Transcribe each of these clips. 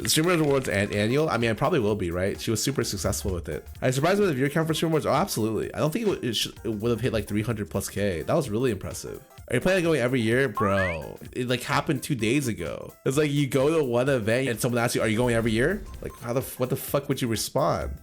Streamer Awards and annual. I mean, I probably will be, right? She was super successful with it. I'm surprised with the viewer count for Streamer Awards. Oh, absolutely. I don't think it would have hit like 300 plus K. That was really impressive. Are you planning on going every year? Bro, it like happened 2 days ago. It's like you go to one event and someone asks you, are you going every year? Like what the fuck would you respond?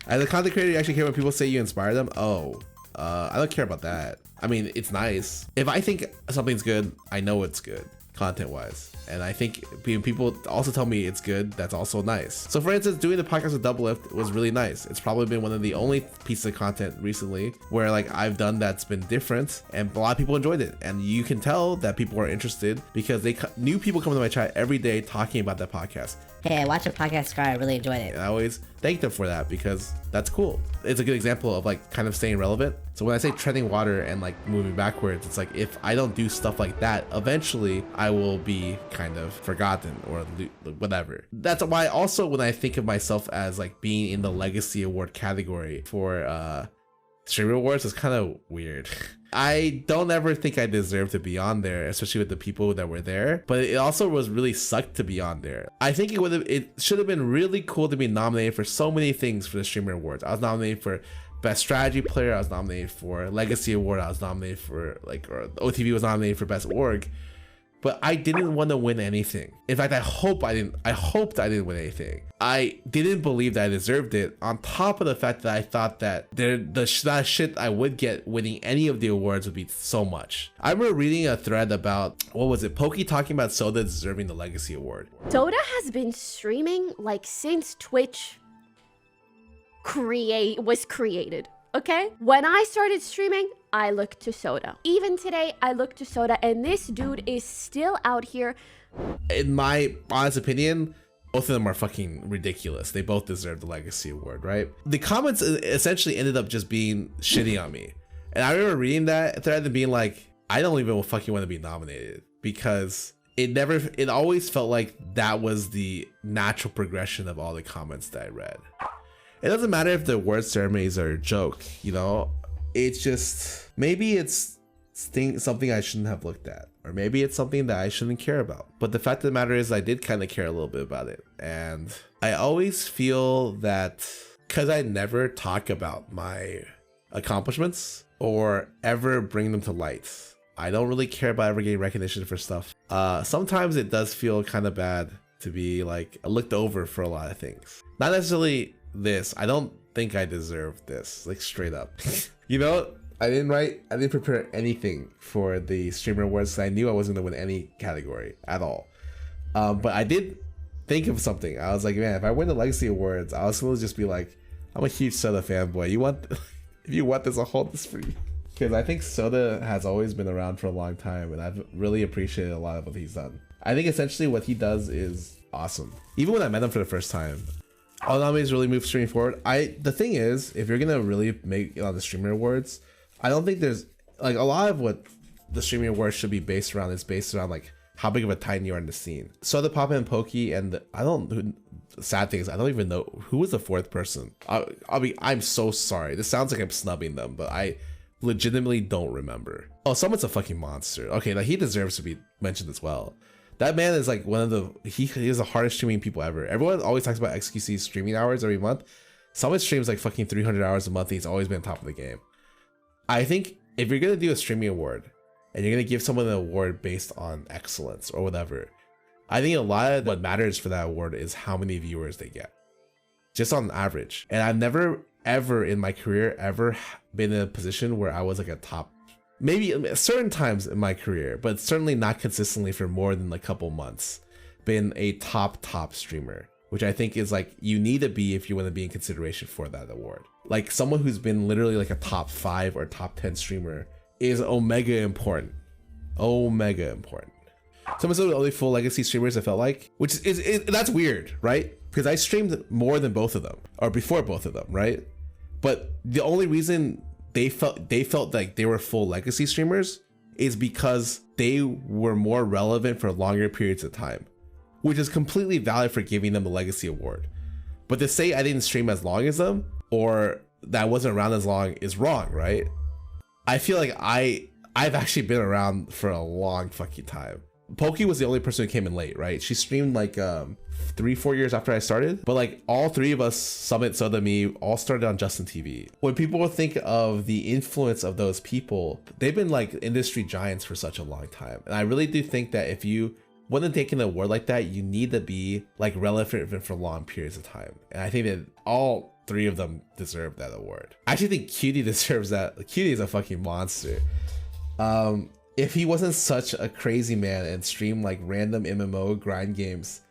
As a content creator, you actually care when people say you inspire them? Oh, I don't care about that. I mean, it's nice. If I think something's good, I know it's good. Content wise, and I think people also tell me it's good, that's also nice. So for instance, doing the podcast with Doublelift was really nice. It's probably been one of the only pieces of content recently where like I've done that's been different, and a lot of people enjoyed it, and you can tell that people are interested because new people come to my chat every day talking about that podcast. Hey, I watched a podcast, Scarra, I really enjoyed it. And I always thank them for that because that's cool. It's a good example of like kind of staying relevant. So when I say treading water and like moving backwards, it's like if I don't do stuff like that, eventually I will be kind of forgotten or whatever. That's why also when I think of myself as like being in the legacy award category for Streamer Awards, it's kind of weird. I don't ever think I deserve to be on there, especially with the people that were there, but it also was really sucked to be on there. I think it should have been really cool to be nominated for so many things for the Streamer Awards. I was nominated for Best Strategy Player, I was nominated for Legacy Award, I was nominated for like, or OTV was nominated for Best Org, but I didn't want to win anything. In fact, I hoped I didn't win anything. I didn't believe that I deserved it, on top of the fact that I thought that the shit I would get winning any of the awards would be so much. I remember reading a thread about, what was it, Pokey talking about Soda deserving the Legacy Award. Soda has been streaming like since Twitch was created. Okay? When I started streaming, I looked to Soda. Even today, I look to Soda, and this dude is still out here. In my honest opinion, both of them are fucking ridiculous. They both deserve the Legacy Award, right? The comments essentially ended up just being shitty on me. And I remember reading that thread and being like, I don't even fucking want to be nominated, because it always felt like that was the natural progression of all the comments that I read. It doesn't matter if the award ceremonies are a joke, you know? It's just, maybe it's something I shouldn't have looked at, or maybe it's something that I shouldn't care about. But the fact of the matter is I did kind of care a little bit about it. And I always feel that because I never talk about my accomplishments or ever bring them to light, I don't really care about ever getting recognition for stuff. Sometimes it does feel kind of bad to be like looked over for a lot of things. Not necessarily this. I don't think I deserve this, like straight up. You know, I didn't prepare anything for the Streamer Awards. I knew I wasn't gonna win any category at all. But I did think of something. I was like, man, if I win the Legacy Awards, I was supposed to just be like, I'm a huge Soda fanboy. If you want this, I'll hold this for you. Because I think Soda has always been around for a long time, and I've really appreciated a lot of what he's done. I think essentially what he does is awesome. Even when I met him for the first time, all nominees really move streaming forward. The thing is, if you're gonna really make it on the Streamer Awards, I don't think there's like a lot of what the Streaming Awards should be based around is based around like how big of a titan you are in the scene. So the Papa and Pokey, and the sad thing is I don't even know who was the fourth person. I'm so sorry. This sounds like I'm snubbing them, but I legitimately don't remember. Oh, someone's a fucking monster. Okay, like he deserves to be mentioned as well. That man is like one of the, he is the hardest streaming people ever. Everyone always talks about XQC's streaming hours every month. Someone streams like fucking 300 hours a month. And he's always been top of the game. I think if you're gonna do a streaming award and you're gonna give someone an award based on excellence or whatever, I think a lot of what matters for that award is how many viewers they get, just on average. And I've never ever in my career ever been in a position where I was like a top, maybe certain times in my career, but certainly not consistently for more than a couple months, been a top streamer, which I think is like you need to be if you want to be in consideration for that award. Like someone who's been literally like a top 5 or top 10 streamer is omega important. Omega important. Some of the only full legacy streamers I felt like, which is that's weird, right? Because I streamed more than both of them, or before both of them, right? But the only reason they felt like they were full legacy streamers is because they were more relevant for longer periods of time, which is completely valid for giving them the legacy award. But to say I didn't stream as long as them or that I wasn't around as long is wrong, right? I feel like I've actually been around for a long fucking time. Pokey was the only person who came in late, right? She streamed like 3-4 years after I started, but like all three of us, Summit, Soda, me, all started on Justin TV. When people think of the influence of those people, they've been like industry giants for such a long time. And I really do think that if you want to take an award like that, you need to be like relevant for long periods of time. And I think that all three of them deserve that award. I actually think Cutie deserves that. Cutie is a fucking monster. If he wasn't such a crazy man and streamed like random MMO grind games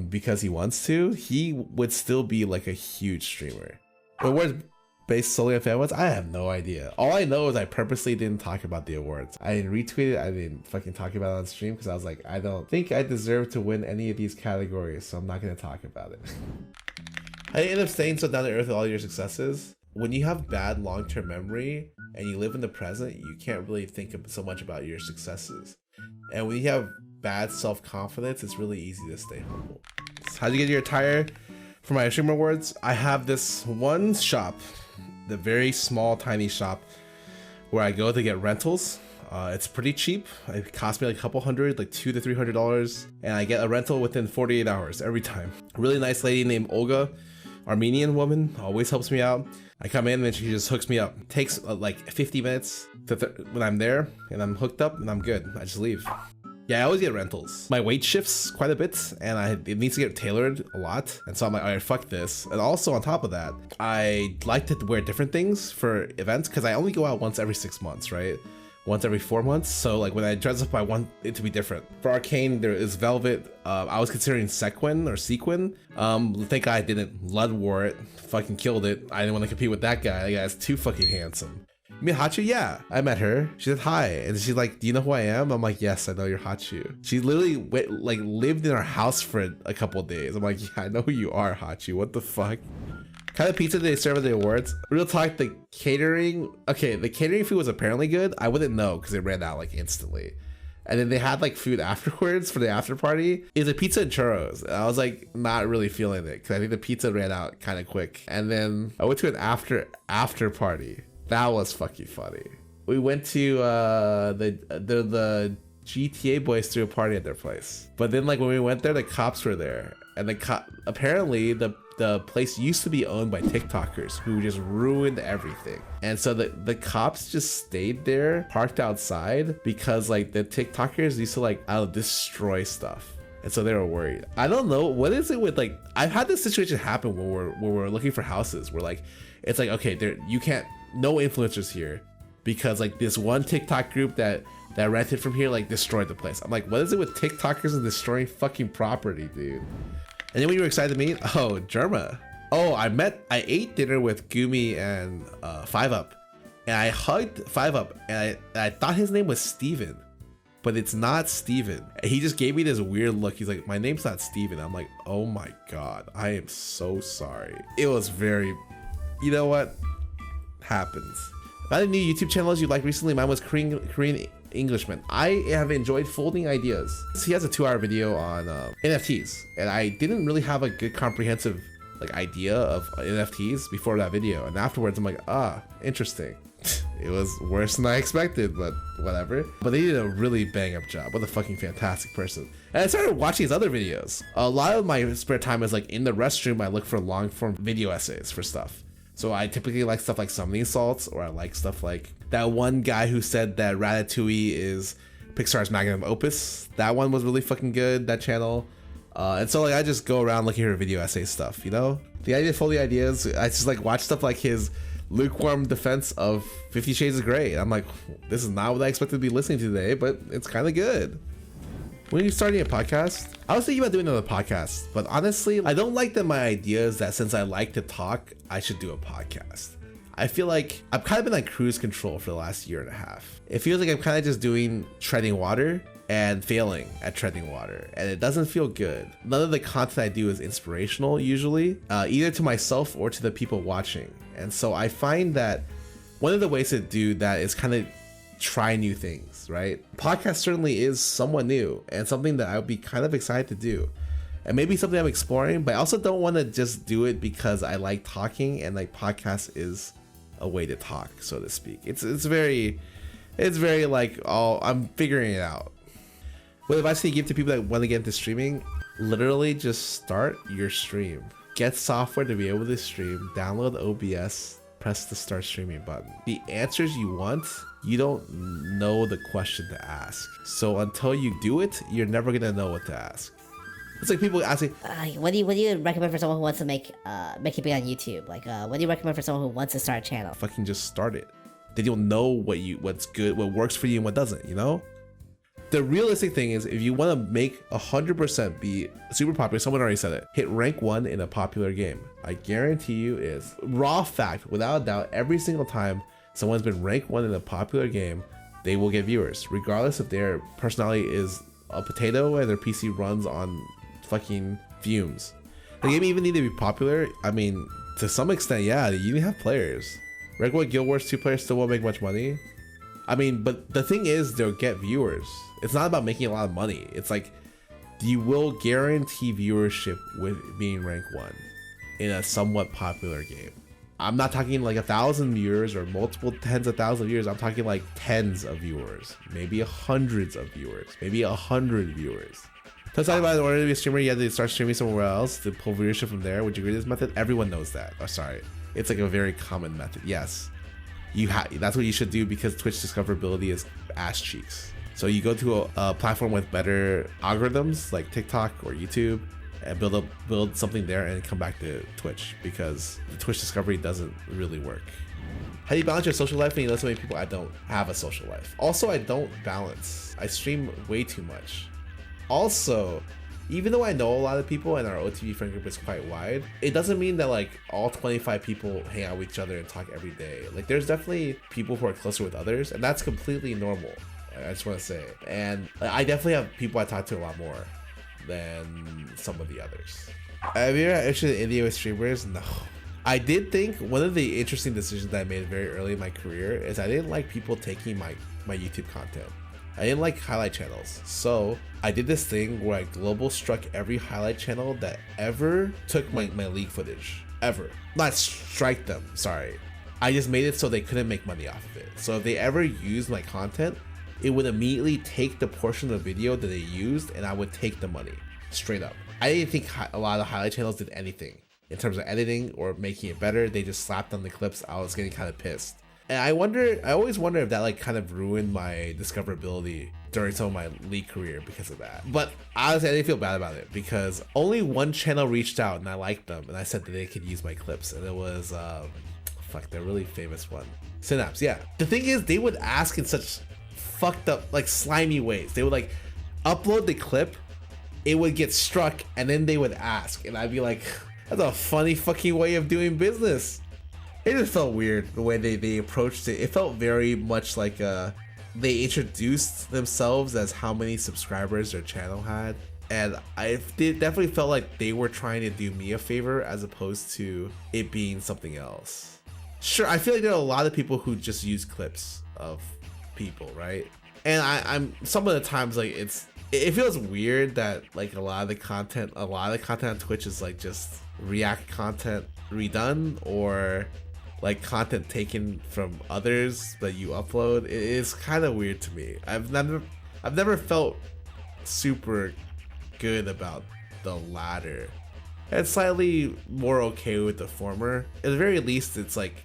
because he wants to, he would still be like a huge streamer. But awards based solely on fan awards, I have no idea. All I know is I purposely didn't talk about the awards. I didn't retweet it, I didn't fucking talk about it on stream because I was like, I don't think I deserve to win any of these categories, so I'm not gonna talk about it. I end up staying so down to earth with all your successes. When you have bad long-term memory and you live in the present, you can't really think so much about your successes. And when you have bad self-confidence, it's really easy to stay humble. So how'd you get your attire for my streamer awards? I have this one shop, the very small, tiny shop where I go to get rentals. It's pretty cheap. It cost me like a couple hundred, like $200 to $300, and I get a rental within 48 hours every time. A really nice lady named Olga, Armenian woman, always helps me out. I come in and she just hooks me up. Takes like 50 minutes when I'm there and I'm hooked up and I'm good. I just leave. Yeah, I always get rentals. My weight shifts quite a bit and it needs to get tailored a lot. And so I'm like, all right, fuck this. And also on top of that, I like to wear different things for events because I only go out once every 6 months, right? Once every 4 months. So like when I dress up, I want it to be different. For Arcane, there is Velvet. I was considering Sequin or Sequin. Thank God I didn't. Lud wore it, fucking killed it. I didn't want to compete with that guy. That guy's too fucking handsome. You mean Hachu? Yeah, I met her. She said hi, and she's like, "Do you know who I am?" I'm like, "Yes, I know you're Hachu." She literally lived in our house for a couple of days. I'm like, "Yeah, I know who you are, Hachu. What the fuck?" Kind of pizza did they serve at the awards? Real talk, the catering. Okay, the catering food was apparently good. I wouldn't know because it ran out like instantly. And then they had like food afterwards for the after party. It's a pizza and churros. And I was like not really feeling it because I think the pizza ran out kind of quick. And then I went to an after party. That was fucking funny. We went to the GTA boys threw a party at their place. But then like when we went there, the cops were there. And apparently the place used to be owned by TikTokers who just ruined everything. And so the cops just stayed there, parked outside because like the TikTokers used to like destroy stuff. And so they were worried. I don't know, what is it with like, I've had this situation happen when we're looking for houses where like, it's like, okay, you can't, no influencers here because like this one TikTok group that rented from here like destroyed the place. I'm like, what is it with TikTokers and destroying fucking property, dude? And then when you were excited to meet, oh, Germa. Oh, I ate dinner with Gumi and 5UP, and I hugged 5UP, and I thought his name was Steven, but it's not Steven. And he just gave me this weird look. He's like, my name's not Steven. I'm like, oh my God, I am so sorry. It was very, you know what? Happens. Any new YouTube channels you like recently? Mine was Korean Englishman. I have enjoyed folding ideas. He has a 2-hour video on NFTs, and I didn't really have a good comprehensive like idea of NFTs before that video, and afterwards I'm like, interesting. It was worse than I expected, but whatever. But they did a really bang up job. What a fucking fantastic person. And I started watching his other videos. A lot of my spare time is like in the restroom. I look for long form video essays for stuff. So I typically like stuff like Summoning Salts, or I like stuff like that one guy who said that Ratatouille is Pixar's magnum opus. That one was really fucking good, that channel. And so like I just go around looking for video essay stuff, you know? The idea for the ideas, I just like watch stuff like his lukewarm defense of 50 Shades of Grey. I'm like, this is not what I expected to be listening to today, but it's kind of good. When are you starting a podcast? I was thinking about doing another podcast, but honestly, I don't like that my idea is that since I like to talk, I should do a podcast. I feel like I've kind of been like cruise control for the last year and a half. It feels like I'm kind of just doing treading water and failing at treading water, and it doesn't feel good. None of the content I do is inspirational usually, either to myself or to the people watching. And so I find that one of the ways to do that is kind of try new things, right? Podcast certainly is somewhat new and something that I would be kind of excited to do, and maybe something I'm exploring, but I also don't want to just do it because I like talking, and like podcast is a way to talk, so to speak. It's very like, oh, I'm figuring it out. What advice do you give to people that want to get into streaming? Literally just start your stream. Get software to be able to stream, download OBS, press the start streaming button. The answers you want, you don't know the question to ask. So until you do it, you're never gonna know what to ask. It's like people asking, What do you recommend for someone who wants to make it big on YouTube? Like, what do you recommend for someone who wants to start a channel? fucking just start it. Then you'll know what's good, what works for you and what doesn't, you know? The realistic thing is, if you want to make 100% be super popular, someone already said it, hit rank 1 in a popular game. I guarantee you is raw fact, without a doubt, every single time someone's been rank 1 in a popular game, they will get viewers, regardless if their personality is a potato and their PC runs on fucking fumes. The game even need to be popular. I mean, to some extent, yeah, you need to have players. Rank 1 Guild Wars 2 players still won't make much money. I mean, but the thing is, they'll get viewers. It's not about making a lot of money. It's like, you will guarantee viewership with being rank 1 in a somewhat popular game. I'm not talking like 1,000 viewers or multiple tens of thousands of viewers. I'm talking like tens of viewers, maybe hundreds of viewers, maybe 100 viewers. Tell us about in order to be a streamer, you have to start streaming somewhere else to pull viewership from there. Would you agree with this method? Everyone knows that. Oh, sorry. It's like a very common method. Yes. That's what you should do, because Twitch discoverability is ass cheeks. So you go to a platform with better algorithms like TikTok or YouTube and build something there and come back to Twitch, because the Twitch discovery doesn't really work. How do you balance your social life? And you know so many people, I don't have a social life. Also, I don't balance. I stream way too much. Also, even though I know a lot of people and our OTV friend group is quite wide, it doesn't mean that like all 25 people hang out with each other and talk every day. Like, there's definitely people who are closer with others, and that's completely normal. I just want to say. And I definitely have people I talk to a lot more than some of the others. Have you ever actually India with streamers? No. I did think one of the interesting decisions that I made very early in my career is I didn't like people taking my YouTube content. I didn't like highlight channels. So I did this thing where I global struck every highlight channel that ever took my league footage. Ever. Not strike them, sorry. I just made it so they couldn't make money off of it. So if they ever used my content, it would immediately take the portion of the video that they used and I would take the money. Straight up. I didn't think a lot of highlight channels did anything in terms of editing or making it better. They just slapped on the clips. I was getting kind of pissed. And I always wonder if that like kind of ruined my discoverability during some of my league career because of that. But honestly, I didn't feel bad about it because only one channel reached out and I liked them and I said that they could use my clips, and it was the really famous one, Synapse. Yeah. The thing is, they would ask in such fucked up, like slimy ways. They would like upload the clip, it would get struck, and then they would ask, and I'd be like, that's a funny fucking way of doing business. It just felt weird the way they approached it. It felt very much like they introduced themselves as how many subscribers their channel had, and it definitely felt like they were trying to do me a favor as opposed to it being something else. Sure, I feel like there are a lot of people who just use clips of people, right? And I'm some of the times like it feels weird that like a lot of the content on Twitch is like just React content redone or like content taken from others that you upload. It is kind of weird to me. I've never felt super good about the latter, and slightly more okay with the former. At the very least, it's like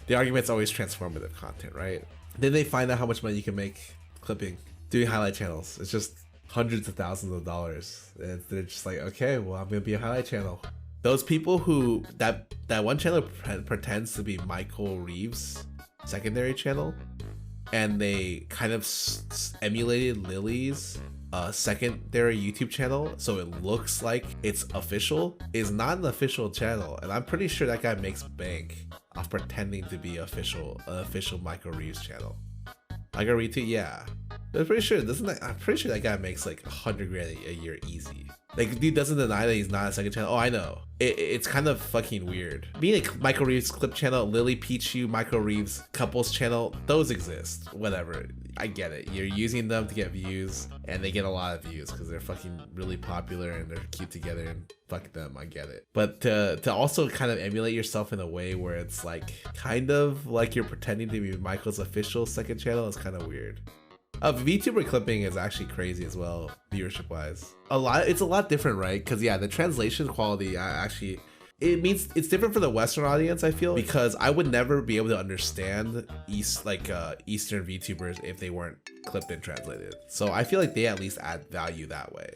the argument's always transformative content, right? Then they find out how much money you can make clipping, doing highlight channels. It's just hundreds of thousands of dollars. And they're just like, okay, well, I'm gonna be a highlight channel. Those people who that one channel pretends to be Michael Reeves' secondary channel, and they kind of emulated Lily's secondary YouTube channel, so it looks like it's official, is not an official channel, and I'm pretty sure that guy makes bank off pretending to be an official Michael Reeves channel. Michael Reeves, yeah. I'm pretty sure that guy makes like 100 grand a year easy. Like, dude doesn't deny that he's not a second channel. Oh, I know. It's kind of fucking weird. Being a Michael Reeves clip channel, Lily Pichu, Michael Reeves couples channel, those exist. Whatever. I get it. You're using them to get views, and they get a lot of views because they're fucking really popular and they're cute together, and fuck them. I get it. But to also kind of emulate yourself in a way where it's like kind of like you're pretending to be Michael's official second channel is kind of weird. VTuber clipping is actually crazy as well, viewership wise. It's a lot different, right? Because yeah, the translation quality actually, it means it's different for the Western audience, I feel, because I would never be able to understand Eastern VTubers if they weren't clipped and translated. So I feel like they at least add value that way.